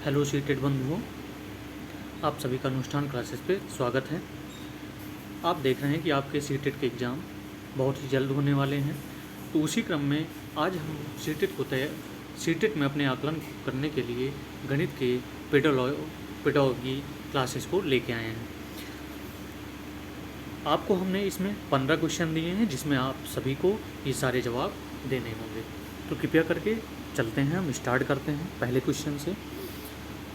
Hello seated बंधुओं, आप सभी का अनुष्ठान क्लासेस पे स्वागत है। आप देख रहे हैं कि आपके सीटेड के एग्ज़ाम बहुत ही जल्द होने वाले हैं, तो उसी क्रम में आज हम सीटेड में अपने आकलन करने के लिए गणित के पेडोलॉजी क्लासेस को लेके आए हैं। आपको हमने इसमें 15 क्वेश्चन दिए हैं, जिसमें आप सभी को ये सारे जवाब देने होंगे। तो कृपया करके चलते हैं, हम स्टार्ट करते हैं पहले क्वेश्चन से।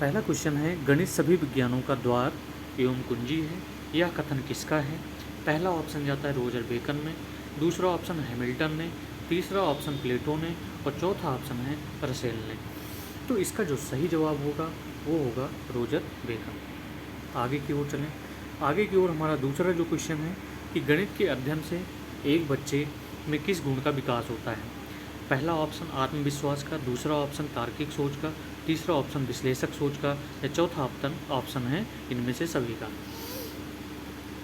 पहला क्वेश्चन है, गणित सभी विज्ञानों का द्वार एवं कुंजी है, यह कथन किसका है? पहला ऑप्शन जाता है रोजर बेकन में, दूसरा ऑप्शन हैमिल्टन ने, तीसरा ऑप्शन प्लेटो ने और चौथा ऑप्शन है रसेल ने। तो इसका जो सही जवाब होगा वो होगा रोजर बेकन। आगे की ओर चलें। आगे की ओर हमारा दूसरा जो क्वेश्चन है कि गणित के अध्ययन से एक बच्चे में किस गुण का विकास होता है? पहला ऑप्शन आत्मविश्वास का, दूसरा ऑप्शन तार्किक सोच का, तीसरा ऑप्शन विश्लेषक सोच का या चौथा ऑप्शन है इनमें से सभी का।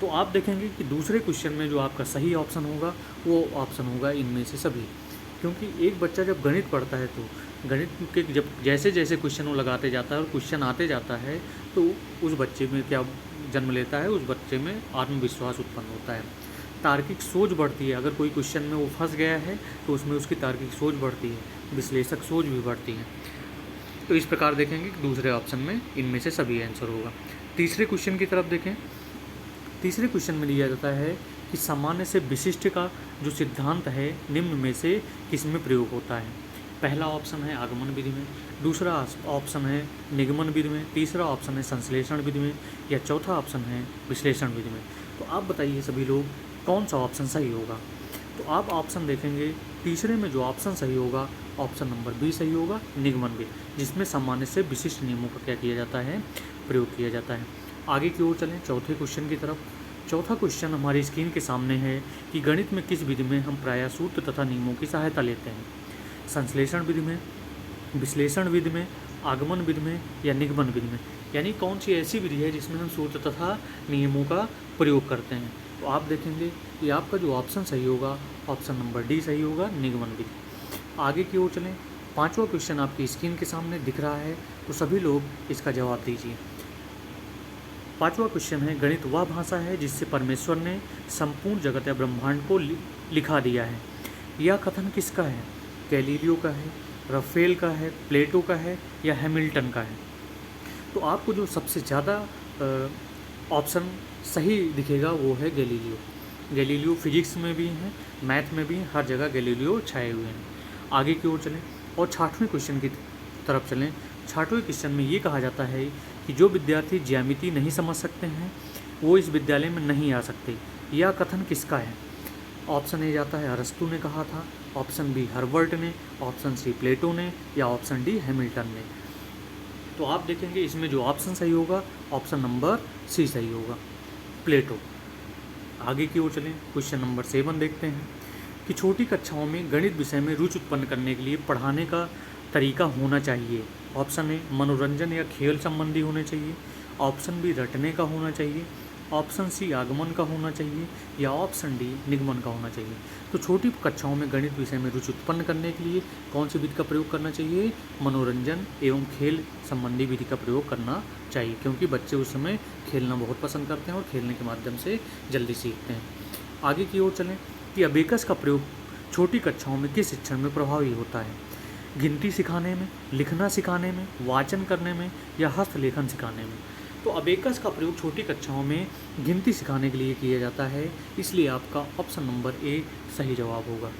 तो आप देखेंगे कि दूसरे क्वेश्चन में जो आपका सही ऑप्शन होगा वो ऑप्शन होगा इनमें से सभी, क्योंकि एक बच्चा जब गणित पढ़ता है तो गणित के जब जैसे जैसे क्वेश्चन वो लगाते जाता है और क्वेश्चन आते जाता है तो उस बच्चे में क्या जन्म लेता है, उस बच्चे में आत्मविश्वास उत्पन्न होता है, तार्किक सोच बढ़ती है। अगर कोई क्वेश्चन में वो फंस गया है तो उसमें उसकी तार्किक सोच बढ़ती है, विश्लेषक सोच भी बढ़ती है। तो इस प्रकार देखेंगे कि दूसरे ऑप्शन में इनमें से सभी आंसर होगा। तीसरे क्वेश्चन की तरफ देखें। तीसरे क्वेश्चन में दिया जाता है कि सामान्य से विशिष्ट का जो सिद्धांत है निम्न में से किसमें प्रयोग होता है? पहला ऑप्शन है आगमन विधि में, दूसरा ऑप्शन है निगमन विधि में, तीसरा ऑप्शन है संश्लेषण विधि में या चौथा ऑप्शन है विश्लेषण विधि में। तो आप बताइए सभी लोग कौन सा ऑप्शन सही होगा? तो आप ऑप्शन देखेंगे, तीसरे में जो ऑप्शन सही होगा ऑप्शन नंबर बी सही होगा, निगमन विधि, जिसमें सामान्य से विशिष्ट नियमों का क्या किया जाता है, प्रयोग किया जाता है। आगे की ओर चलें चौथे क्वेश्चन की तरफ। चौथा क्वेश्चन हमारी स्क्रीन के सामने है कि गणित में किस विधि में हम प्रायः सूत्र तथा नियमों की सहायता लेते हैं? संश्लेषण विधि में, विश्लेषण विधि में, आगमन विधि में या निगमन विधि में? यानी कौन सी ऐसी विधि है जिसमें हम सूत्र तथा नियमों का प्रयोग करते हैं? तो आप देखेंगे कि आपका जो ऑप्शन सही होगा ऑप्शन नंबर डी सही होगा, निगमन विधि। आगे की ओर चलें। पांचवा क्वेश्चन आपकी स्क्रीन के सामने दिख रहा है, तो सभी लोग इसका जवाब दीजिए। पांचवा क्वेश्चन है, गणित वह भाषा है जिससे परमेश्वर ने संपूर्ण जगत या ब्रह्मांड को लिखा दिया है, यह कथन किसका है? गैलीलियो का है, रफेल का है, प्लेटो का है या हैमिल्टन का है? तो आपको जो सबसे ज़्यादा ऑप्शन सही दिखेगा वो है गैलीलियो। गैलीलियो फिजिक्स में भी हैं, मैथ में भी हैं, हर जगह गैलीलियो छाए हुए हैं। आगे की ओर चलें और छठवें क्वेश्चन की तरफ चलें। छठवें क्वेश्चन में ये कहा जाता है कि जो विद्यार्थी ज्यामिति नहीं समझ सकते हैं वो इस विद्यालय में नहीं आ सकते, यह कथन किसका है? ऑप्शन ए जाता है अरस्तु ने कहा था, ऑप्शन बी हर्बर्ट ने, ऑप्शन सी प्लेटो ने या ऑप्शन डी हैमिल्टन ने। तो आप देखेंगे इसमें जो ऑप्शन सही होगा ऑप्शन नंबर सी सही होगा, प्लेटो। आगे की ओर चलें, क्वेश्चन नंबर 7 देखते हैं कि छोटी कक्षाओं में गणित विषय में रुचि उत्पन्न करने के लिए पढ़ाने का तरीका होना चाहिए। ऑप्शन ए मनोरंजन या खेल संबंधी होने चाहिए, ऑप्शन बी रटने का होना चाहिए, ऑप्शन सी आगमन का होना चाहिए या ऑप्शन डी निगमन का होना चाहिए। तो छोटी कक्षाओं में गणित विषय में रुचि उत्पन्न करने के लिए कौन सी विधि का प्रयोग करना चाहिए? मनोरंजन एवं खेल संबंधी विधि का प्रयोग करना चाहिए, क्योंकि बच्चे उस समय खेलना बहुत पसंद करते हैं और खेलने के माध्यम से जल्दी सीखते हैं। आगे की ओर चलें कि अबेकस का प्रयोग छोटी कक्षाओं में किस शिक्षण में प्रभावी होता है? गिनती सिखाने में, लिखना सिखाने में, वाचन करने में या हस्तलेखन सिखाने में? तो अबेकस का प्रयोग छोटी कक्षाओं में गिनती सिखाने के लिए किया जाता है, इसलिए आपका ऑप्शन नंबर ए सही जवाब होगा।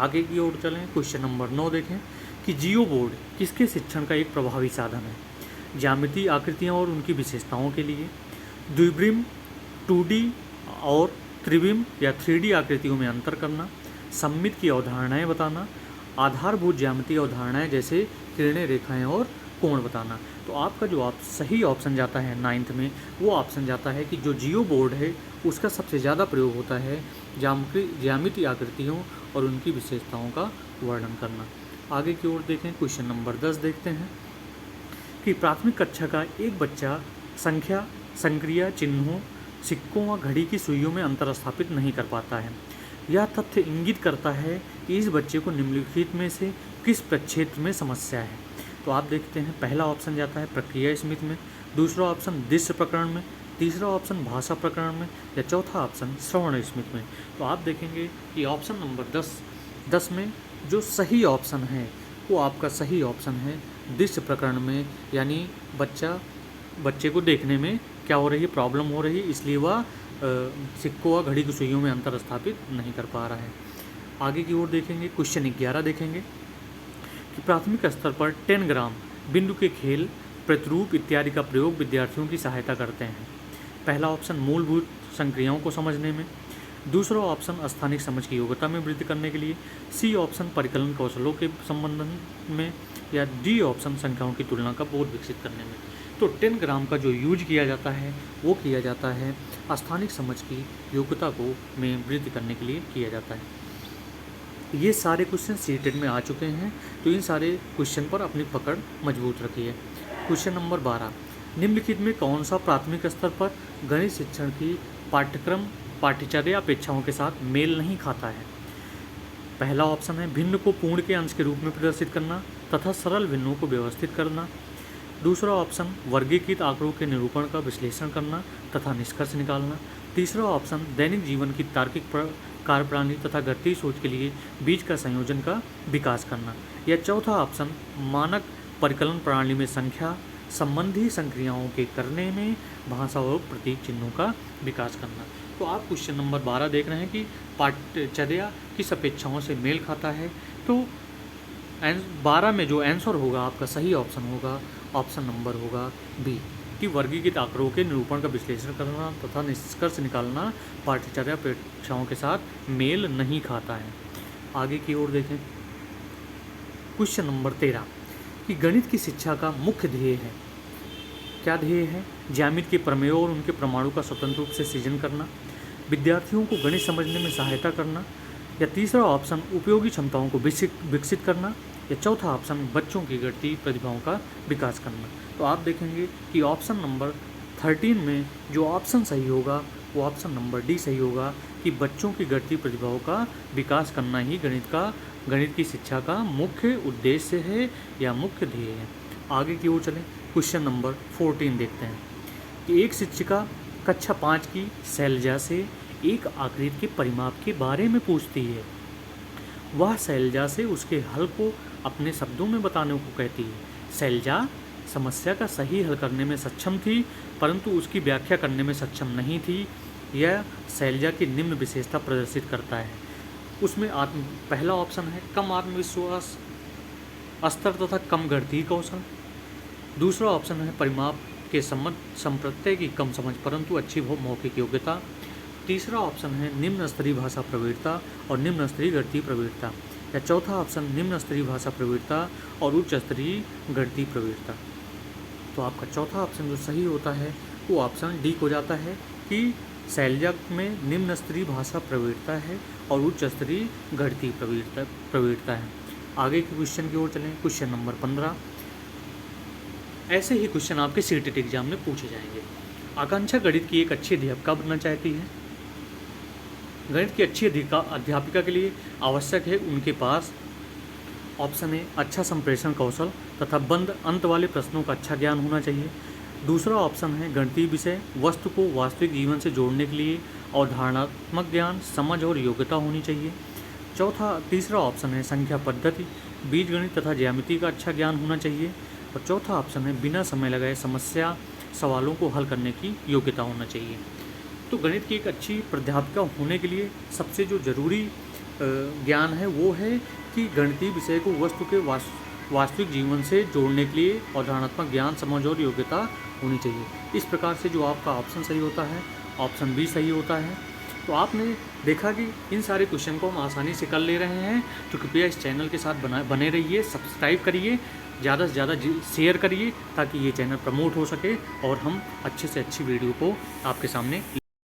आगे की ओर चलें, क्वेश्चन नंबर 9 देखें कि जियो बोर्ड किसके शिक्षण का एक प्रभावी साधन है? ज्यामितीय आकृतियाँ और उनकी विशेषताओं के लिए, द्विब्रिम 2D और त्रिविम या 3D आकृतियों में अंतर करना, सममित की अवधारणाएँ बताना, आधारभूत ज्यामितीय अवधारणाएँ जैसे किरणें, रेखाएँ और कोण बताना। तो आपका जो सही ऑप्शन जाता है 9th में, वो ऑप्शन जाता है कि जो जियो बोर्ड है उसका सबसे ज़्यादा प्रयोग होता है ज्यामितीय आकृतियों और उनकी विशेषताओं का वर्णन करना। आगे की ओर देखें, क्वेश्चन नंबर 10 देखते हैं कि प्राथमिक कक्षा का एक बच्चा संख्या, संक्रिया, चिन्हों, सिक्कों व घड़ी की सुइयों में अंतर स्थापित नहीं कर पाता है। यह तथ्य इंगित करता है कि इस बच्चे को निम्नलिखित में से किस प्रक्षेत्र में समस्या है? तो आप देखते हैं पहला ऑप्शन जाता है प्रक्रिया स्मृति में, दूसरा ऑप्शन दृश्य प्रकरण में, तीसरा ऑप्शन भाषा प्रकरण में, या चौथा ऑप्शन श्रवण स्मृति में। तो आप देखेंगे कि ऑप्शन नंबर 10 में जो सही ऑप्शन है वो आपका सही ऑप्शन है दृश्य प्रकरण में, यानी बच्चे को देखने में क्या हो रही है, प्रॉब्लम हो रही है, इसलिए वह सिक्कों व घड़ी की सुइयों में अंतर स्थापित नहीं कर पा रहा है। आगे की ओर देखेंगे, क्वेश्चन 11 देखेंगे कि प्राथमिक स्तर पर 10 ग्राम बिंदु के खेल, प्रतिरूप इत्यादि का प्रयोग विद्यार्थियों की सहायता करते हैं। पहला ऑप्शन मूलभूत संक्रियाओं को समझने में, दूसरा ऑप्शन स्थानिक समझ की योग्यता में वृद्धि करने के लिए, सी ऑप्शन परिकलन कौशलों के संबंध में, या डी ऑप्शन संख्याओं की तुलना का बोध विकसित करने में। तो 10 ग्राम का जो यूज किया जाता है वो किया जाता है स्थानिक समझ की योग्यता को में वृद्धि करने के लिए किया जाता है। ये सारे क्वेश्चन सीटेड में आ चुके हैं, तो इन सारे क्वेश्चन पर अपनी पकड़ मजबूत रखिए। क्वेश्चन नंबर 12, निम्नलिखित में कौन सा प्राथमिक स्तर पर गणित शिक्षण की पाठ्यक्रम पाठ्यचर्या अपेक्षाओं के साथ मेल नहीं खाता है? पहला ऑप्शन है भिन्न को पूर्ण के अंश के रूप में प्रदर्शित करना तथा सरल भिन्नों को व्यवस्थित करना। दूसरा ऑप्शन वर्गीकृत आंकड़ों के निरूपण का विश्लेषण करना तथा निष्कर्ष निकालना। तीसरा ऑप्शन दैनिक जीवन की तार्किक कार्यप्रणाली तथा गणितीय सोच के लिए बीज का संयोजन का विकास करना। या चौथा ऑप्शन मानक परिकलन प्रणाली में संख्या संबंधी संक्रियाओं के करने में भाषा और प्रतीक चिन्हों का विकास करना। तो आप क्वेश्चन नंबर 12 देख रहे हैं कि पाठ्यचर्या किस अपेक्षाओं से मेल खाता है। तो 12 में जो आंसर होगा आपका सही ऑप्शन होगा, ऑप्शन नंबर होगा बी, कि वर्गीकृत आंकड़ों के निरूपण का विश्लेषण करना तथा निष्कर्ष निकालना पाठ्यचर्या अपेक्षाओं के साथ मेल नहीं खाता है। आगे की ओर देखें, क्वेश्चन नंबर 13 कि गणित की शिक्षा का मुख्य ध्येय है। क्या ध्येय है? ज्यामिति के प्रमेयों और उनके प्रमाणों का स्वतंत्र रूप से सृजन करना, विद्यार्थियों को गणित समझने में सहायता करना, या तीसरा ऑप्शन उपयोगी क्षमताओं को विकसित करना, या चौथा ऑप्शन बच्चों की गणितीय प्रतिभाओं का विकास करना। तो आप देखेंगे कि ऑप्शन नंबर 13 में जो ऑप्शन सही होगा वो ऑप्शन नंबर डी सही होगा कि बच्चों की गणितीय प्रतिभाओं का विकास करना ही गणित की शिक्षा का मुख्य उद्देश्य है या मुख्य ध्येय है। आगे की ओर चलें, क्वेश्चन नंबर 14 देखते हैं कि एक शिक्षिका कक्षा 5 की शैलजा से एक आकृति के परिमाप के बारे में पूछती है। वह शैलजा से उसके हल को अपने शब्दों में बताने को कहती है। शैलजा समस्या का सही हल करने में सक्षम थी परंतु उसकी व्याख्या करने में सक्षम नहीं थी। यह शैलजा की निम्न विशेषता प्रदर्शित करता है। उसमें पहला ऑप्शन है कम आत्मविश्वास स्तर तथा कम गणितीय कौशल। दूसरा ऑप्शन है परिमाप के संप्रत्यय की कम समझ परंतु अच्छी मौखिक योग्यता। तीसरा ऑप्शन है निम्न स्तरीय भाषा प्रवीणता और निम्न स्तरीय गणितीय प्रवीणता। या चौथा ऑप्शन निम्न स्तरीय भाषा प्रवीणता और उच्च स्तरीय गणितीय प्रवीणता। तो आपका चौथा ऑप्शन जो सही होता है वो ऑप्शन डी हो जाता है कि शैलजा में निम्न स्तरीय भाषा प्रवीणता है और उच्च स्तरीय गणितीय प्रवीणता है। आगे के क्वेश्चन की ओर चलें, क्वेश्चन नंबर 15। ऐसे ही क्वेश्चन आपके सीटेट एग्जाम में पूछे जाएंगे। आकांक्षा गणित की एक अच्छी अध्यापिका बनना चाहती है। गणित की अच्छी अध्यापिका के लिए आवश्यक है उनके पास ऑप्शन ए अच्छा संप्रेषण कौशल तथा बंद अंत वाले प्रश्नों का अच्छा ज्ञान होना चाहिए। दूसरा ऑप्शन है गणितीय विषय वस्तु को वास्तविक जीवन से जोड़ने के लिए अवधारणात्मक ज्ञान, समझ और योग्यता होनी चाहिए। तीसरा ऑप्शन है संख्या पद्धति, बीजगणित तथा ज्यामिति का अच्छा ज्ञान होना चाहिए। और चौथा ऑप्शन है बिना समय लगाए सवालों को हल करने की योग्यता होना चाहिए। तो गणित की एक अच्छी प्राध्यापिका होने के लिए सबसे जो जरूरी ज्ञान है वो है कि गणितीय विषय को वस्तु के वास्तविक जीवन से जोड़ने के लिए अवधारणात्मक ज्ञान, समझ और योग्यता होनी चाहिए। इस प्रकार से जो आपका ऑप्शन सही होता है ऑप्शन बी सही होता है। तो आपने देखा कि इन सारे क्वेश्चन को हम आसानी से कर ले रहे हैं, तो कृपया इस चैनल के साथ बने रहिए, सब्सक्राइब करिए, ज़्यादा से ज़्यादा शेयर करिए ताकि ये चैनल प्रमोट हो सके और हम अच्छे से अच्छी वीडियो को आपके सामने